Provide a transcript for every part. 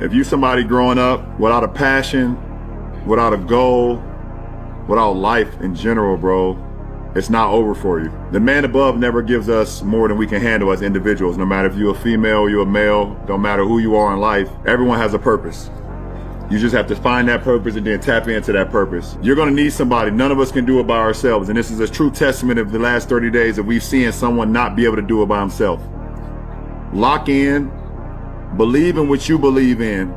If you somebody growing up without a passion, without a goal, without life in general, bro, it's not over for you. The man above never gives us more than we can handle as individuals. No matter if you're a female, you're a male, don't matter who you are in life, everyone has a purpose. You just have to find that purpose and then tap into that purpose. You're gonna need somebody. None of us can do it by ourselves. And this is a true testament of the last 30 days that we've seen someone not be able to do it by himself. Lock in, believe in what you believe in.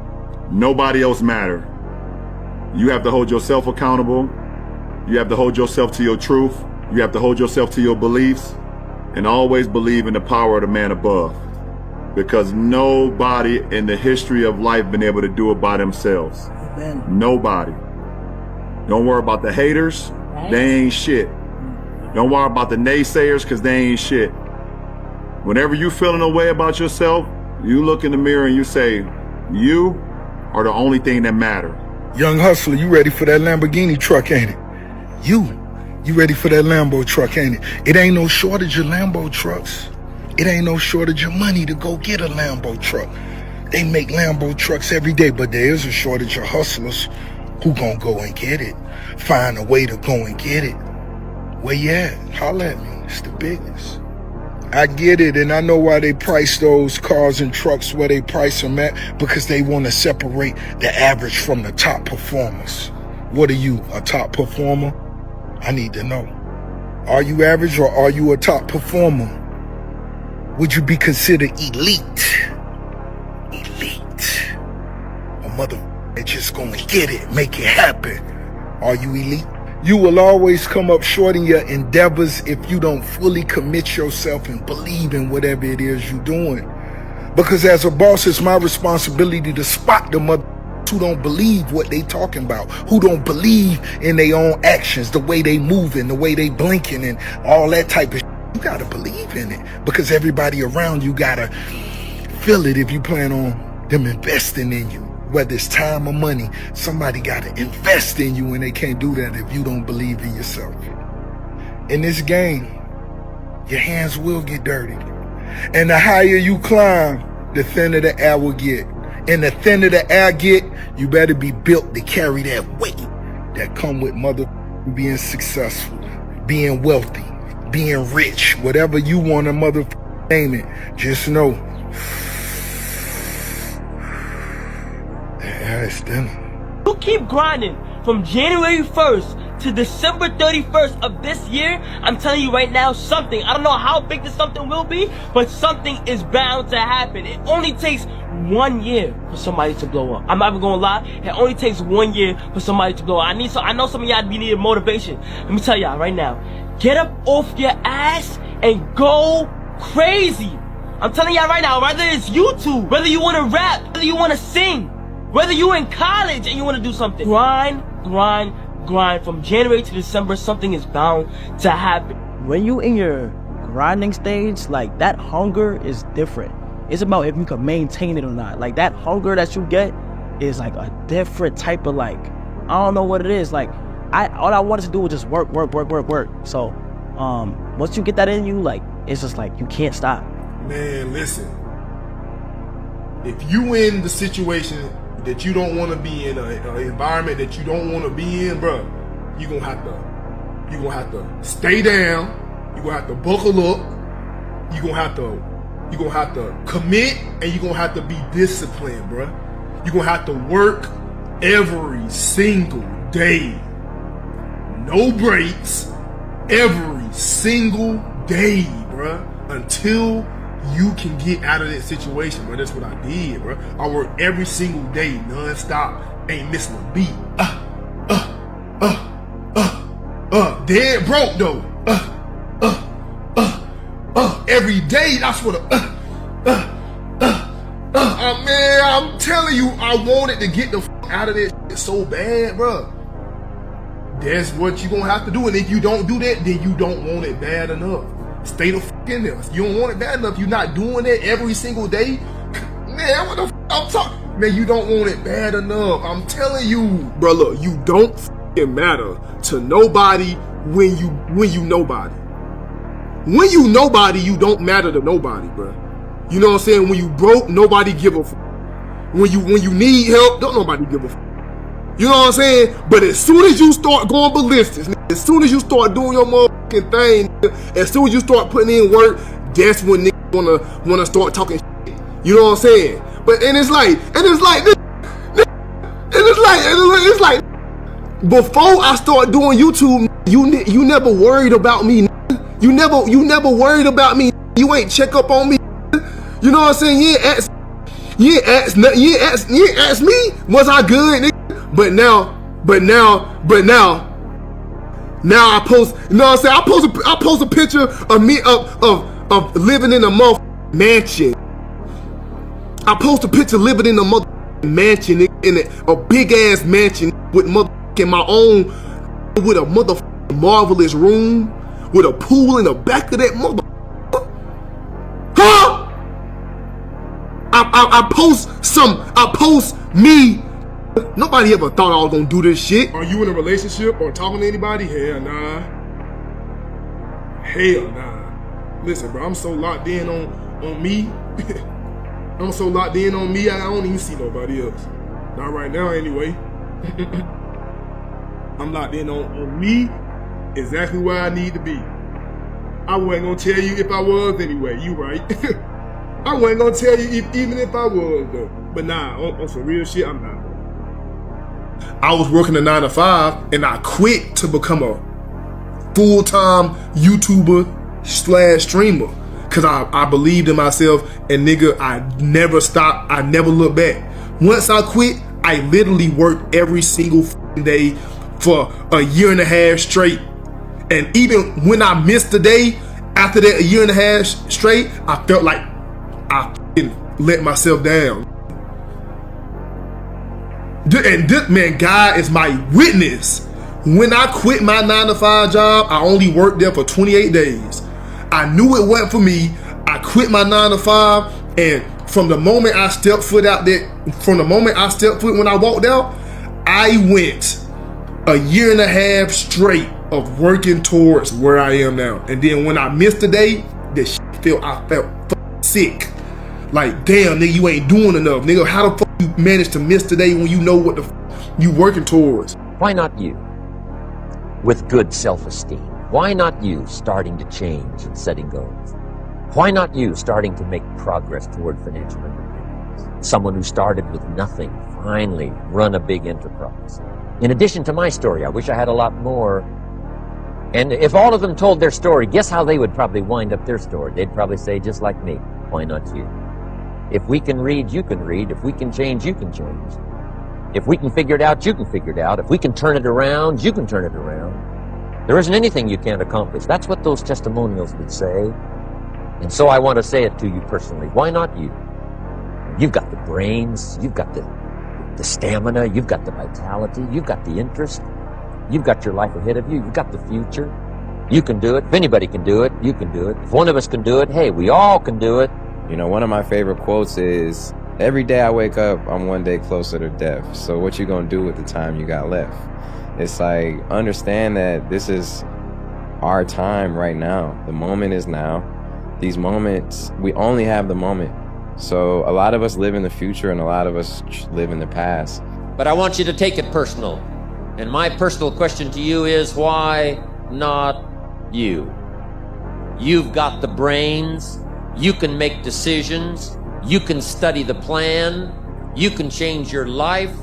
Nobody else matter. You have to hold yourself accountable. You have to hold yourself to your truth. You have to hold yourself to your beliefs, and always believe in the power of the man above. Because nobody in the history of life been able to do it by themselves. Amen. Nobody. Don't worry about the haters. They ain't shit. Don't worry about the naysayers, because they ain't shit. Whenever you feeling a way about yourself, you look in the mirror and you say, you are the only thing that matter. Young hustler, you ready for that Lamborghini truck, ain't it? You ready for that Lambo truck, ain't it? It ain't no shortage of Lambo trucks. It ain't no shortage of money to go get a Lambo truck. They make Lambo trucks every day, but there is a shortage of hustlers who gonna go and get it. Find a way to go and get it. Where you at? Holla at me. It's the business. I get it, and I know why they price those cars and trucks where they price them at, because they want to separate the average from the top performers. What are you, a top performer? I need to know. Are you average or are you a top performer? Would you be considered elite? Elite. A motherfucker just gonna get it, make it happen. Are you elite? You will always come up short in your endeavors if you don't fully commit yourself and believe in whatever it is you're doing. Because as a boss, it's my responsibility to spot the mother who don't believe what they talking about, who don't believe in their own actions, the way they moving, the way they blinking and all that type of shit. You gotta believe in it, because everybody around you gotta feel it if you plan on them investing in you. Whether it's time or money, somebody gotta invest in you, and they can't do that if you don't believe in yourself. In this game, your hands will get dirty. And the higher you climb, the thinner the air will get. And the thinner the air get, you better be built to carry that weight that come with being successful, being wealthy, being rich, whatever you want to name it. Just know, it's dinner. You keep grinding from January 1st to December 31st of this year. I'm telling you right now, something, I don't know how big this something will be, but something is bound to happen. It only takes 1 year for somebody to blow up. I'm not even gonna lie, it only takes 1 year for somebody to blow up. I know some of y'all be needing motivation. Let me tell y'all right now, get up off your ass and go crazy. I'm telling y'all right now, whether it's YouTube, whether you wanna rap, whether you wanna sing, whether you in college and you wanna do something, grind from January to December. Something is bound to happen. When you in your grinding stage, like, that hunger is different. It's about if you can maintain it or not. Like, that hunger that you get is like a different type of, like, I don't know what it is. Like, all I wanted to do was just work. So once you get that in you, like, it's just like you can't stop. Man, listen, if you in the situation that you don't want to be in, an environment that you don't want to be in, bro, you gonna have to stay down. You gonna have to buckle up. You gonna have to commit, and you gonna have to be disciplined, bro. You gonna have to work every single day, no breaks, every single day, bro, until you can get out of that situation, bro. That's what I did, bro. I worked every single day, non-stop, ain't missing a beat. Dead broke though. Every day, that's what man, I'm telling you, I wanted to get the fuck out of this shit so bad, bro. That's what you gonna have to do, and if you don't do that, then you don't want it bad enough. Stay the fuck in there. You don't want it bad enough. You're not doing it every single day. Man, what the fuck I'm talking? Man, you don't want it bad enough. I'm telling you, bro. Look, you don't fucking matter to nobody when you nobody. When you nobody, you don't matter to nobody, bro. You know what I'm saying? When you broke, nobody give a fuck. when you need help, don't nobody give a fuck. You know what I'm saying? But as soon as you start going ballistic, as soon as you start doing your motherfucking thing, as soon as you start putting in work, that's when niggas wanna start talking shit. You know what I'm saying? It's like before I start doing YouTube, you never worried about me. You never worried about me. You ain't check up on me. You know what I'm saying? You ain't ask me, was I good, nigga? But now I post, you know what I'm saying? I post a picture of me of living in a motherfucking mansion. I post a picture living in a motherfucking mansion, in a big ass mansion with motherfucking my own, with a motherfucking marvelous room, with a pool in the back of that motherfucker. Huh? I post me. Nobody ever thought I was gonna do this shit. Are you in a relationship or talking to anybody? Hell nah. Hell nah. Listen, bro, I'm so locked in on me. I'm so locked in on me, I don't even see nobody else. Not right now, anyway. I'm locked in on me, exactly where I need to be. I wasn't gonna tell you if I was anyway, you right. I wasn't gonna tell you even if I was though. But nah, on some real shit, I'm not. I was working a 9 to 5 and I quit to become a full-time YouTuber / streamer. Cause I believed in myself and nigga, I never stopped, I never looked back. Once I quit, I literally worked every single day for a year and a half straight. And even when I missed a day, after that a year and a half straight, I felt like I let myself down. And this man, God is my witness. When I quit my 9 to 5 job, I only worked there for 28 days. I knew it wasn't for me. I quit my 9 to 5, and from the moment I stepped foot out there, when I walked out, I went a year and a half straight of working towards where I am now. And then when I missed a day, I felt sick. Like, damn, nigga, you ain't doing enough. Nigga, how the fuck you manage to miss today when you know what the you working towards? Why not you? With good self-esteem. Why not you starting to change and setting goals? Why not you starting to make progress toward financial independence? Someone who started with nothing, finally run a big enterprise. In addition to my story, I wish I had a lot more. And if all of them told their story, guess how they would probably wind up their story? They'd probably say, just like me, why not you? If we can read, you can read. If we can change, you can change. If we can figure it out, you can figure it out. If we can turn it around, you can turn it around. There isn't anything you can't accomplish. That's what those testimonials would say. And so I want to say it to you personally. Why not you? You've got the brains. You've got the stamina. You've got the vitality. You've got the interest. You've got your life ahead of you. You've got the future. You can do it. If anybody can do it, you can do it. If one of us can do it, hey, we all can do it. You know, one of my favorite quotes is, every day I wake up, I'm one day closer to death. So what you gonna do with the time you got left? It's like, understand that this is our time right now. The moment is now. These moments, we only have the moment. So a lot of us live in the future and a lot of us live in the past. But I want you to take it personal. And my personal question to you is, why not you? You've got the brains. You can make decisions. You can study the plan. You can change your life.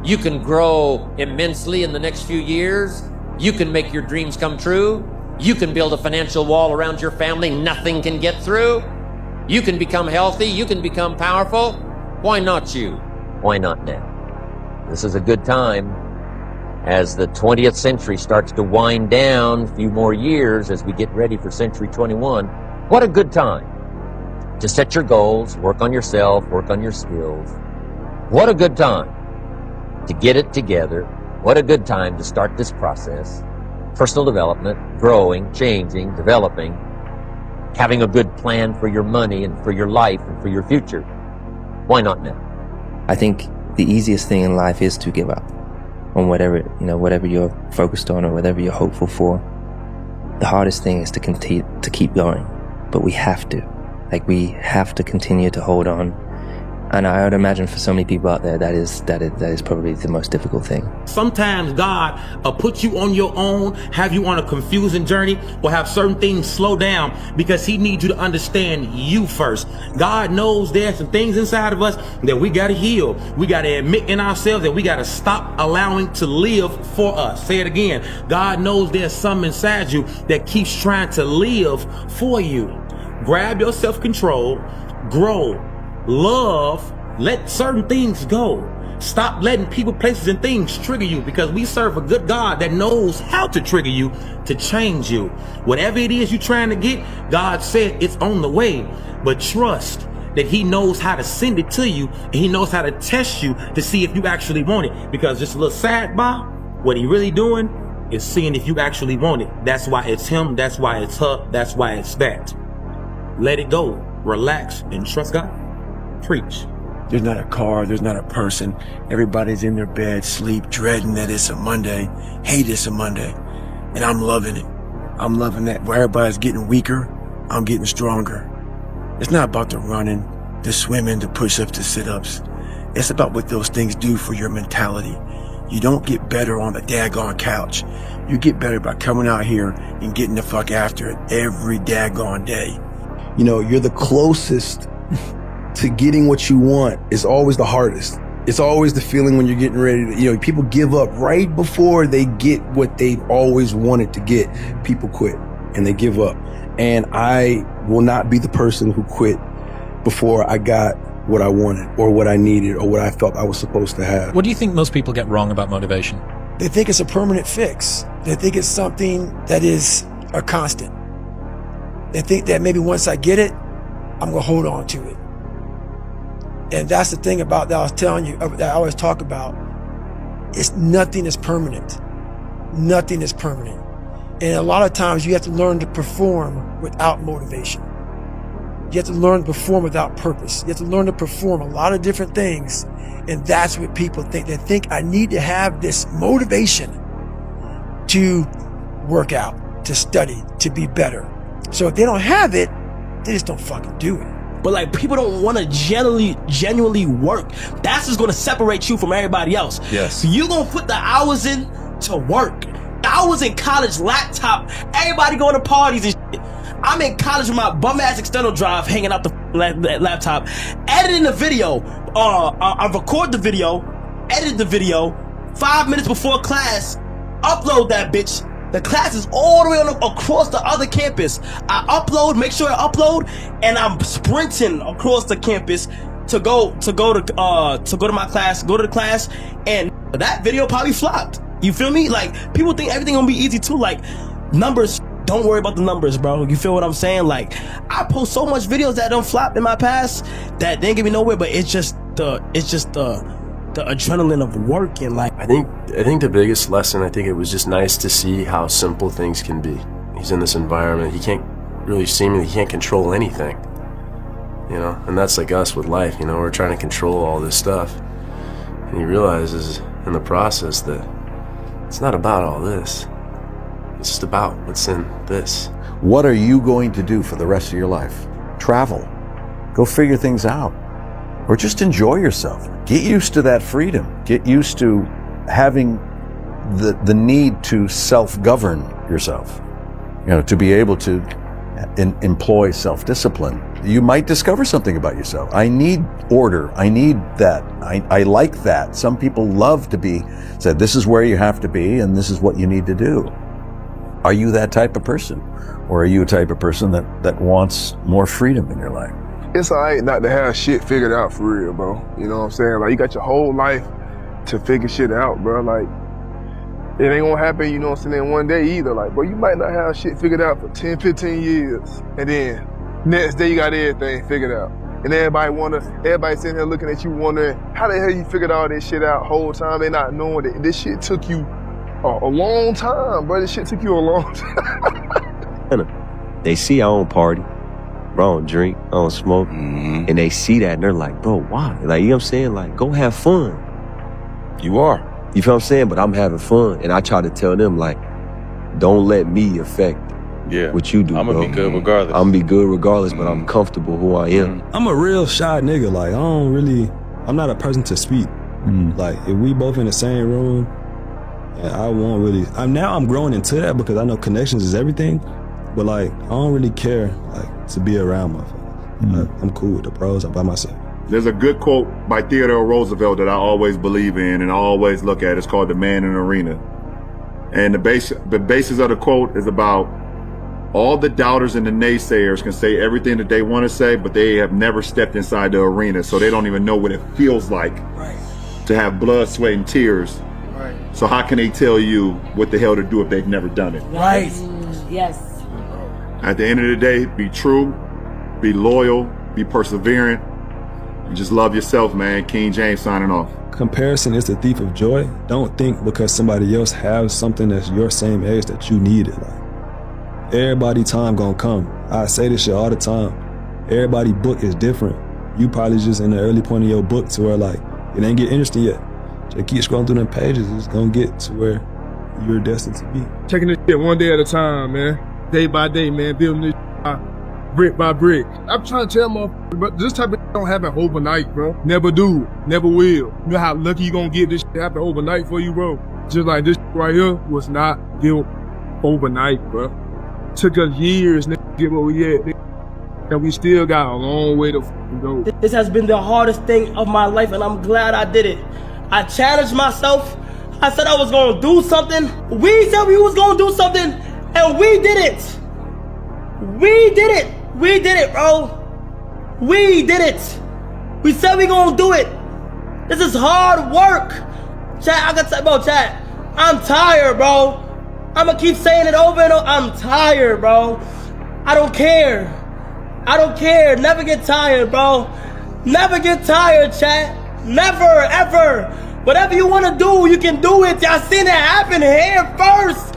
You can grow immensely in the next few years. You can make your dreams come true. You can build a financial wall around your family nothing can get through. You can become healthy. You can become powerful. Why not you? Why not now? This is a good time. As the 20th century starts to wind down, a few more years as we get ready for century 21, what a good time to set your goals, work on yourself, work on your skills. What a good time to get it together. What a good time to start this process. Personal development, growing, changing, developing, having a good plan for your money and for your life and for your future. Why not now? I think the easiest thing in life is to give up on whatever you're focused on or whatever you're hopeful for. The hardest thing is to continue to keep going, but we have to continue to hold on And I would imagine for so many people out there, that is probably the most difficult thing. Sometimes God will put you on your own, have you on a confusing journey, or have certain things slow down because he needs you to understand you first. God knows there's some things inside of us that we got to heal. We got to admit in ourselves that we got to stop allowing to live for us. Say it again. God knows there's some inside you that keeps trying to live for you. Grab your self-control, grow, love, let certain things go. Stop letting people, places, and things trigger you, because we serve a good God that knows how to trigger you to change you. Whatever it is you're trying to get, God said it's on the way. But trust that he knows how to send it to you, and he knows how to test you to see if you actually want it. Because just a little sidebar, what he really doing is seeing if you actually want it. That's why it's him, that's why it's her, that's why it's that. Let it go, relax, and trust God. Preach. There's not a car, there's not a person. Everybody's in their bed, sleep, dreading that it's a Monday, hate it's a Monday. And I'm loving it. I'm loving that. Where everybody's getting weaker, I'm getting stronger. It's not about the running, the swimming, the push-ups, the sit-ups. It's about what those things do for your mentality. You don't get better on the daggone couch. You get better by coming out here and getting the fuck after it every daggone day. You know, you're the closest to getting what you want. Is always the hardest. It's always the feeling when you're getting ready to, you know, people give up right before they get what they've always wanted to get. People quit and they give up. And I will not be the person who quit before I got what I wanted or what I needed or what I felt I was supposed to have. What do you think most people get wrong about motivation? They think it's a permanent fix. They think it's something that is a constant. They think that maybe once I get it, I'm gonna hold on to it. And that's the thing about that I was telling you, that I always talk about. It's nothing is permanent. Nothing is permanent. And a lot of times you have to learn to perform without motivation. You have to learn to perform without purpose. You have to learn to perform a lot of different things. And that's what people think. They think I need to have this motivation to work out, to study, to be better. So if they don't have it, they just don't fucking do it. But like, people don't want to genuinely work. That's what's going to separate you from everybody else. Yes. So you going to put the hours in to work. I was in college, laptop, everybody going to parties and shit. I'm in college with my bum ass external drive, hanging out the laptop, editing the video. I record the video, edit the video, 5 minutes before class, upload that bitch. The class is all the way across the other campus. I upload, make sure I upload, and I'm sprinting across the campus to go to my class, go to the class, and that video probably flopped. You feel me? Like, people think everything gonna be easy too. Like, numbers, don't worry about the numbers, bro. You feel what I'm saying? Like, I post so much videos that don't flop in my past that didn't get me nowhere, but it's just the adrenaline of working. Like, I think the biggest lesson, I think it was just nice to see how simple things can be. He's in this environment, he can't control anything, you know, and that's like us with life, you know, we're trying to control all this stuff, and he realizes in the process that it's not about all this, it's just about what's in this. What are you going to do for the rest of your life? Travel, go figure things out, or just enjoy yourself. Get used to that freedom. Get used to having the need to self-govern yourself, you know, to be able to employ self-discipline. You might discover something about yourself. I need order. I need that. I like that. Some people love to be said, this is where you have to be and this is what you need to do. Are you that type of person? Or are you a type of person that wants more freedom in your life? It's alright not to have shit figured out for real, bro. You know what I'm saying? Like, you got your whole life to figure shit out, bro. Like, it ain't gonna happen, you know what I'm saying, in one day either. Like, bro, you might not have shit figured out for 10, 15 years. And then next day you got everything figured out. And everybody sitting here looking at you wondering, how the hell you figured all this shit out whole time? They not knowing that this shit took you a long time, bro. This shit took you a long time. They see I don't party, bro, I don't drink, I don't smoke, and they see that and they're like, bro, why? Like, you know what I'm saying? Like, go have fun. You are. You feel what I'm saying? But I'm having fun, and I try to tell them, like, don't let me affect what you do, I'm gonna bro. be good regardless. I'm gonna be good regardless, but I'm comfortable who I am. I'm a real shy nigga. Like, I'm not a person to speak. Like, if we both in the same room, and I won't really, I'm growing into that because I know connections is everything, but like, I don't really care, like, to be around motherfuckers. Like, I'm cool with the bros, I'm by myself. There's a good quote by Theodore Roosevelt that I always believe in and I always look at. It's called The Man in the Arena. And the basis of the quote is about all the doubters and the naysayers can say everything that they want to say, but they have never stepped inside the arena, so they don't even know what it feels like to have blood, sweat, and tears. Right. So how can they tell you what the hell to do if they've never done it? Right. Yes. At the end of the day, be true, be loyal, be perseverant, and just love yourself, man. King James signing off. Comparison is the thief of joy. Don't think because somebody else has something that's your same age that you need it. Like, everybody time gonna come. I say this shit all the time. Everybody book is different. You probably just in the early point of your book to where like it ain't get interesting yet. Just keep scrolling through them pages. It's gonna get to where you're destined to be. Taking this shit one day at a time, man. Day by day, man. Building this brick by brick. I'm trying to tell motherfuckers, but this type of shit don't happen overnight, bro. Never do. Never will. You know how lucky you gonna get this shit happen overnight for you, bro? Just like this right here was not built overnight, bro. Took us years, nigga, to get where we at, nigga. And we still got a long way to go. This has been the hardest thing of my life, and I'm glad I did it. I challenged myself. I said I was gonna do something. We said we was gonna do something, and we did it. We did it. We did it, bro. We did it. We said we gonna do it. This is hard work. Chat, I gotta say about chat. I'm tired, bro. I'ma keep saying it over and over. I'm tired, bro. I don't care. I don't care. Never get tired, bro. Never get tired, chat. Never, ever. Whatever you want to do, you can do it. Y'all seen it happen here first.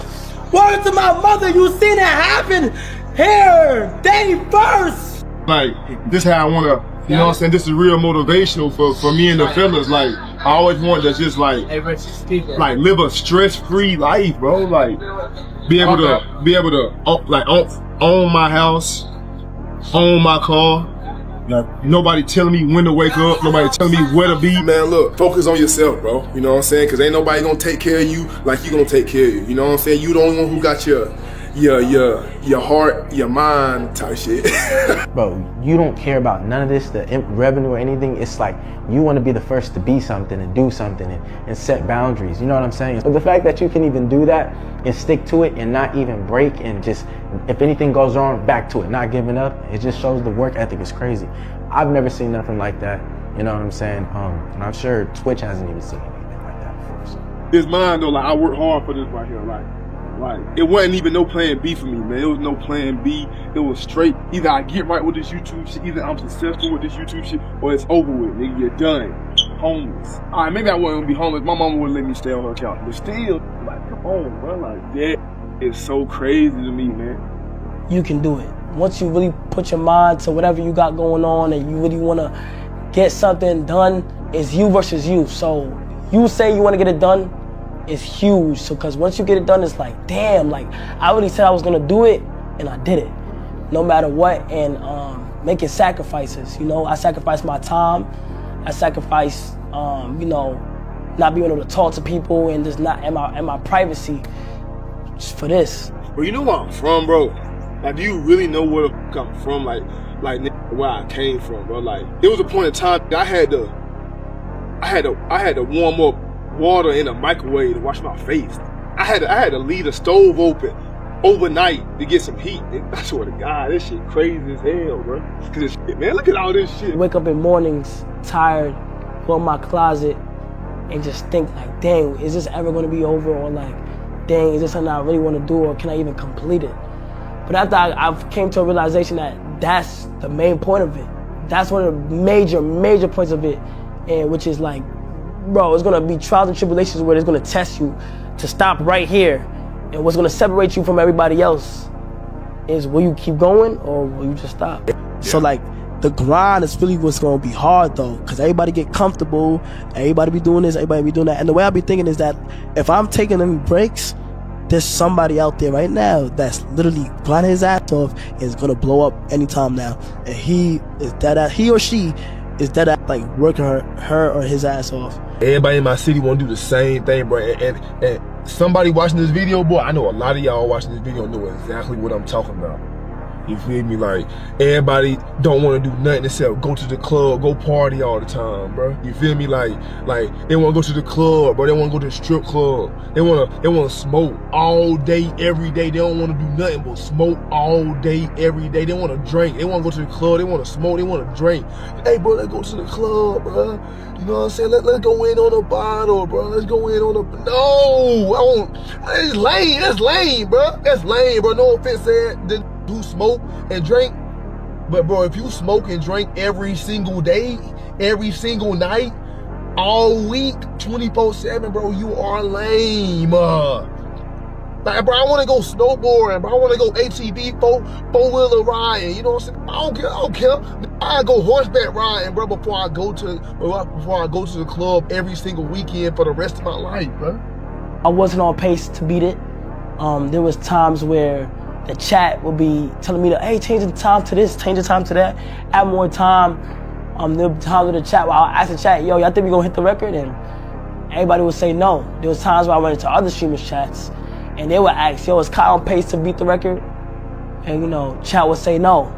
Word to my mother, you seen it happen here. They first. Like, this how I want to, you know what I'm saying? This is real motivational for me and the fellas. Like, I always wanted to just like live a stress-free life, bro. Like, be able to own my house, own my car. Like, nobody telling me when to wake up, nobody telling me where to be. Man, look, focus on yourself, bro. You know what I'm saying? Because ain't nobody gonna take care of you like you gonna take care of you. You know what I'm saying? You the only one who got your heart, your mind type shit. Bro, you don't care about none of this, the revenue or anything. It's like you want to be the first to be something and do something and set boundaries. You know what I'm saying? But the fact that you can even do that and stick to it and not even break and just, if anything goes wrong, back to it, not giving up, it just shows the work ethic is crazy. I've never seen nothing like that. You know what I'm saying? And I'm sure Twitch hasn't even seen anything like that before. So. This mine though, like I worked hard for this right here. Like it wasn't even no plan B for me, man. It was no plan B. It was straight. Either I get right with this YouTube shit, either I'm successful with this YouTube shit, or it's over with, nigga. You're done. Homeless. All right, maybe I wouldn't be homeless. My mama wouldn't let me stay on her couch, but still, like, come on, bro. Like, that is so crazy to me, man. You can do it. Once you really put your mind to whatever you got going on and you really want to get something done, it's you versus you. So you say you want to get it done, it's huge. So because once you get it done, it's like, damn, like I really said I was going to do it and I did it no matter what. And making sacrifices, you know, I sacrificed my time. I sacrificed, you know, not being able to talk to people and just not in my privacy just for this. Well, you know where I'm from, bro. Like, do you really know where the fuck I'm from? Like where I came from, bro. Like, there was a point in time that I had to warm up water in a microwave to wash my face. I had to leave the stove open overnight to get some heat. I swear to God, this shit crazy as hell, bro. Cause this shit, man, look at all this shit. Wake up in mornings tired, go in my closet, and just think like, dang, is this ever gonna be over? Or like, dang, is this something I really want to do, or can I even complete it? But after I came to a realization that that's the main point of it. That's one of the major points of it, and which is like, bro, it's gonna be trials and tribulations where it's gonna test you to stop right here. And what's gonna separate you from everybody else is will you keep going or will you just stop? So like the grind is really what's gonna be hard though, cause everybody get comfortable, everybody be doing this, everybody be doing that. And the way I be thinking is that if I'm taking them breaks, there's somebody out there right now that's literally grinding his ass off and is gonna blow up anytime now. And he or she is dead at like working her or his ass off. Everybody in my city want to do the same thing, bro. And somebody watching this video, boy, I know a lot of y'all watching this video know exactly what I'm talking about. You feel me? Like, everybody don't want to do nothing except go to the club, go party all the time, bro. You feel me? Like they want to go to the club, bro. They want to go to the strip club. They want to smoke all day, every day. They don't want to do nothing but smoke all day, every day. They want to drink. They want to go to the club. They want to smoke. They want to drink. Hey, bro, let's go to the club, bro. You know what I'm saying? Let's go in on a bottle, bro. Let's go in on a... No! I won't... It's lame. That's lame, bro. That's lame, bro. No offense, said who smoke and drink. But, bro, if you smoke and drink every single day, every single night, all week, 24/7, bro, you are lame. Like, bro, I want to go snowboarding, bro. I want to go ATV, four-wheeler riding. You know what I'm saying? I don't care. I go horseback riding, bro, before I go to the club every single weekend for the rest of my life, bro. I wasn't on pace to beat it. There was times where the chat would be telling me to, hey, change the time to this, change the time to that, add more time. There were times in the chat where I asked the chat, yo, y'all think we gonna hit the record? And everybody would say no. There was times where I went into other streamers' chats and they would ask, yo, is Kyle on pace to beat the record? And, you know, chat would say no.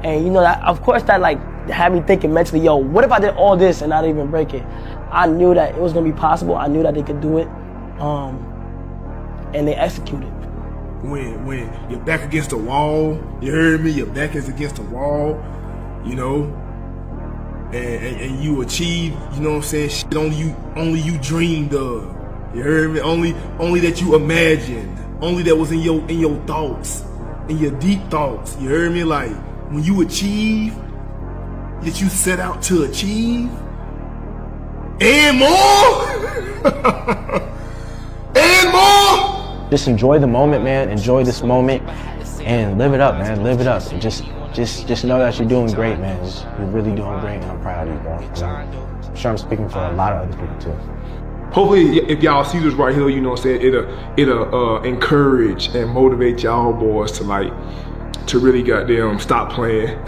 And, you know, that, of course, that, like, had me thinking mentally, yo, what if I did all this and not even break it? I knew that it was going to be possible. I knew that they could do it. And they executed. When you're back against the wall, you heard me? Your back is against the wall, you know, and you achieve, you know what I'm saying, shit only you dreamed of. You heard me? Only that you imagined. Only that was in your thoughts, in your deep thoughts. You heard me? Like, when you achieve that you set out to achieve, and more, and more. Just enjoy the moment, man. Enjoy this moment and live it up, man. Live it up. And just know that you're doing great, man. You're really doing great, and I'm proud of you, bro. I'm sure I'm speaking for a lot of other people too. Hopefully, if y'all see this right here, you know what I'm saying, it'll encourage and motivate y'all boys to really goddamn stop playing.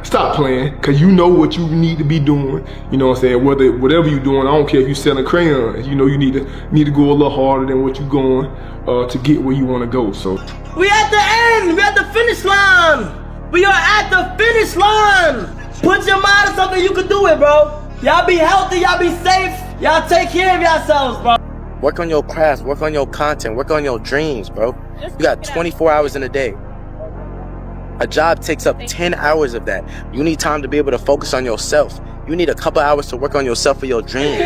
Stop playing, cause you know what you need to be doing. You know what I'm saying? Whatever you're doing, I don't care if you're selling crayons. You know you need to go a little harder than what you're going to get where you want to go. So we at the end. We at the finish line. We are at the finish line. Put your mind on something, you can do it, bro. Y'all be healthy. Y'all be safe. Y'all take care of yourselves, bro. Work on your craft. Work on your content. Work on your dreams, bro. You got 24 hours in a day. A job takes up 10 hours of that. You need time to be able to focus on yourself. You need a couple hours to work on yourself for your dream.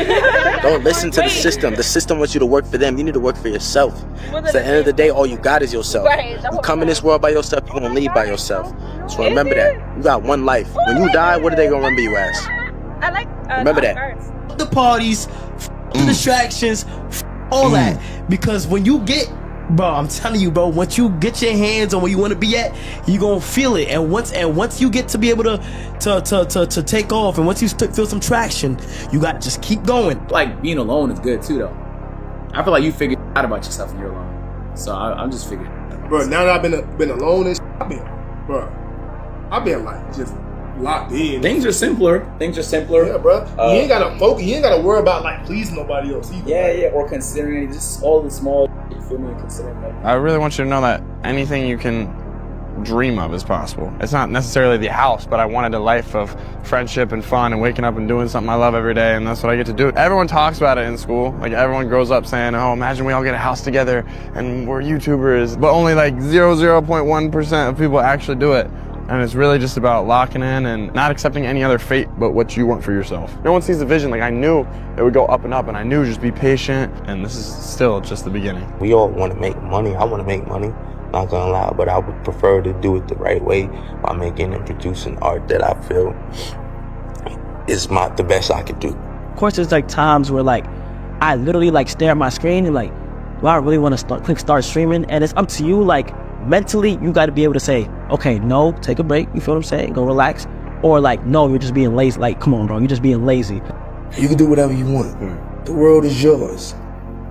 Don't listen to the system. The system wants you to work for them. You need to work for yourself. At the end of the day, all you got is yourself. You come in this world by yourself, you're going to leave by yourself. So remember that. You got one life. When you die, what are they going to remember you as? Remember that. The parties, the distractions, all that. Because when you get, bro, I'm telling you, bro, once you get your hands on where you want to be at, you gonna feel it. And once you get to be able to take off, and once you feel some traction, you gotta just keep going. Like, being alone is good too, though. I feel like you figured out about yourself when you're alone. So I'm just figuring. Bro, now that I've been alone and I've been like just locked in. Things are simpler. Yeah, bro. You ain't gotta focus. You ain't gotta worry about like pleasing nobody else either. Yeah, or considering just all the small. You feel me? Considering that. I really want you to know that anything you can dream of is possible. It's not necessarily the house, but I wanted a life of friendship and fun and waking up and doing something I love every day, and that's what I get to do. Everyone talks about it in school. Like, everyone grows up saying, oh, imagine we all get a house together and we're YouTubers, but only like 0.1% of people actually do it. And it's really just about locking in and not accepting any other fate but what you want for yourself. No one sees the vision. Like, I knew it would go up and up, and I knew just be patient, and this is still just the beginning. We all want to make money. I want to make money, not gonna lie, but I would prefer to do it the right way by making and producing art that I feel is the best I could do. Of course, there's like times where like I literally like stare at my screen and like, do I really want to click start streaming? And it's up to you. Like, mentally, you got to be able to say, okay, no, take a break. You feel what I'm saying? Go relax. Or like, no, you're just being lazy. Like, come on, bro, you're just being lazy. You can do whatever you want. The world is yours.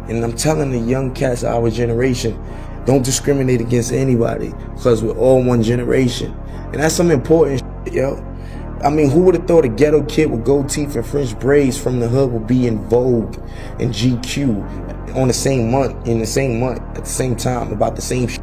And I'm telling the young cats of our generation, don't discriminate against anybody, because we're all one generation. And that's some important shit, yo. I mean, who would have thought a ghetto kid with gold teeth and French braids from the hood would be in Vogue and GQ on the same month, at the same time, about the same shit.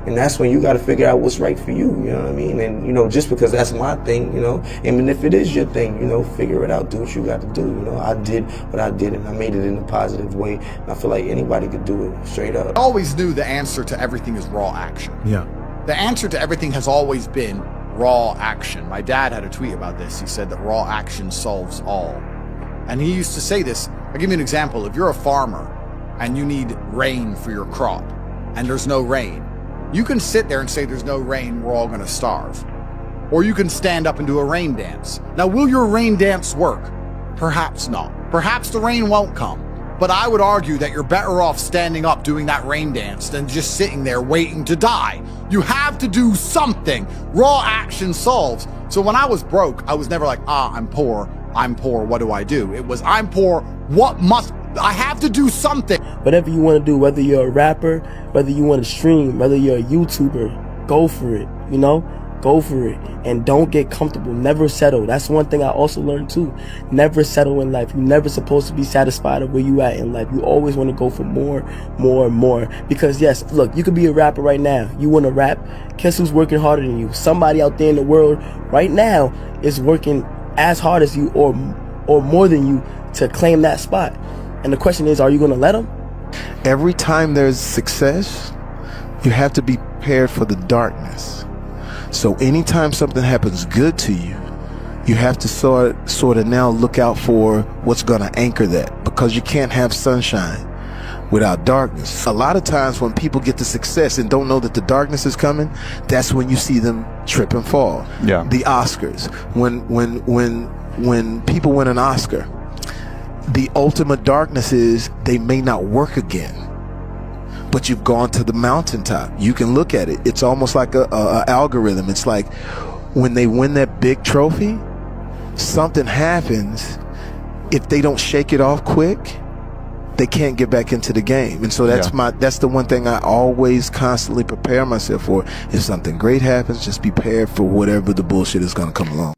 And that's when you got to figure out what's right for you, you know what I mean? And, you know, just because that's my thing, you know, and if it is your thing, you know, figure it out, do what you got to do, you know. I did what I did, and I made it in a positive way, and I feel like anybody could do it, straight up. I always knew the answer to everything is raw action. Yeah. The answer to everything has always been raw action. My dad had a tweet about this. He said that raw action solves all. And he used to say this. I'll give you an example. If you're a farmer and you need rain for your crop and there's no rain, you can sit there and say there's no rain, we're all gonna starve. Or you can stand up and do a rain dance. Now, will your rain dance work? Perhaps not. Perhaps the rain won't come. But I would argue that you're better off standing up doing that rain dance than just sitting there waiting to die. You have to do something. Raw action solves. So when I was broke, I was never like, I'm poor, what do I do? It was, I'm poor, I have to do something. Whatever you want to do, whether you're a rapper, whether you want to stream, whether you're a YouTuber, go for it, you know? Go for it. And don't get comfortable. Never settle. That's one thing I also learned too. Never settle in life. You're never supposed to be satisfied of where you at in life. You always want to go for more, more, and more. Because yes, look, you could be a rapper right now. You want to rap. Guess who's working harder than you? Somebody out there in the world right now is working as hard as you or more than you to claim that spot. And the question is, are you going to let them? Every time there's success, you have to be prepared for the darkness. So anytime something happens good to you, you have to sort of now look out for what's going to anchor that, because you can't have sunshine without darkness. A lot of times when people get the success and don't know that the darkness is coming, that's when you see them trip and fall. Yeah. The Oscars, when people win an Oscar, the ultimate darkness is they may not work again. But you've gone to the mountaintop. You can look at it. It's almost like a algorithm. It's like when they win that big trophy, something happens. If they don't shake it off quick, they can't get back into the game. And so that's the one thing I always constantly prepare myself for. If something great happens, just be prepared for whatever the bullshit is going to come along.